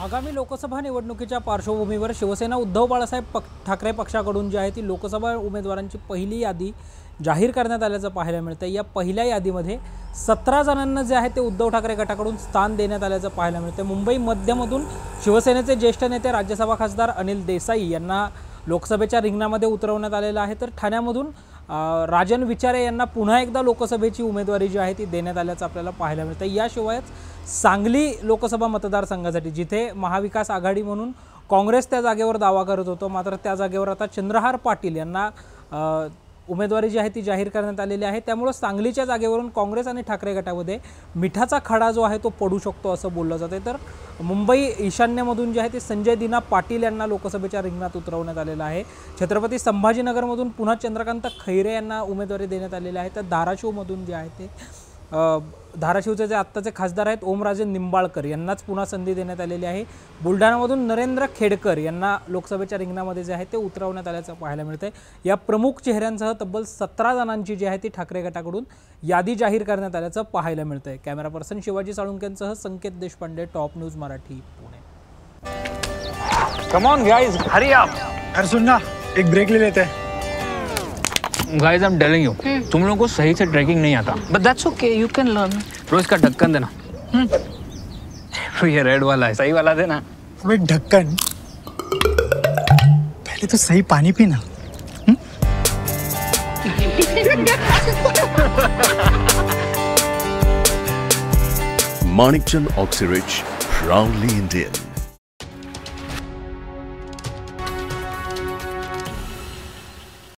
आगामी लोकसभा निवडणुकीच्या पार्श्वभूमीवर शिवसेना उद्धव बाळासाहेब ठाकरे पक्षाकडून जी आहे ती लोकसभा उमेदवारांची पहिली यादी जाहीर करण्यात आल्याचं पाहायला मिळतं। या पहिल्या यादीमध्ये 17 जणांना जे आहे ते उद्धव ठाकरे गटाकडून स्थान देण्यात आल्याचं पाहायला मिळतं। मुंबई मध्यमधून शिवसेनेचे ज्येष्ठ नेते राज्यसभा खासदार अनिल देसाई यांना लोकसभेच्या रिंगणामध्ये उतरवण्यात आलेलं आहे, तर ठाण्यामधून राजन विचारे यांना पुन्हा एकदा लोकसभेची उमेदवारी जी आहे ती देण्यात आल्याचं आपल्याला पाहायला मिळतं। याशिवायच सांगली लोकसभा मतदारसंघासाठी जिथे महाविकास आघाडी म्हणून काँग्रेस त्या जागेवर दावा करत होतो, मात्र त्या जागेवर आता चंद्रहार पाटील यांना उमेदवारी जी आहे ती जाहीर करण्यात आलेली आहे। त्यामुळे सांगलीच्या जागेवरून काँग्रेस आणि ठाकरे गटामध्ये मिठाचा खडा जो आहे तो पडू शकतो असं बोललं जाते। तर मुंबई ईशान्यमधून जे आहे ते संजय दिना पाटील यांना लोकसभेच्या रिंगणात उतरवण्यात आलेलं आहे। छत्रपती संभाजीनगरमधून पुन्हा चंद्रकांत खैरे यांना उमेदवारी देण्यात आलेली आहे। तर धाराशिवमधून जे आहे ते धाराशिवचे जे आत्ताचे खासदार आहेत ओमराजे निंबाळकर यांनाच पुन्हा संधी देण्यात आलेली आहे। बुलढाणामधून नरेंद्र खेडकर यांना लोकसभेच्या रिंगणामध्ये जे आहे ते उतरवण्यात आल्याचं पाहायला मिळतंय। या प्रमुख चेहऱ्यांसह तब्बल 17 जणांची जी आहे ती ठाकरे गटाकडून यादी जाहीर करण्यात आल्याचं पाहायला मिळतंय। कॅमेरा पर्सन शिवाजी साळुंकेंसह Sanket Deshpande, top news Marathi, Pune. Come on guys, hurry up. यार सुन ना, एक ब्रेक ले लेते हैं। Guys I am telling you, तुम लोगों को सही से ट्रैकिंग नहीं आता, but that's okay, you can learn. रोज का ढक्कन देना। ये रेड वाला है, सही वाला देना। अबे ढक्कन, पहले तो सही पानी पीना। Manikchand Oxyrich, proudly Indian.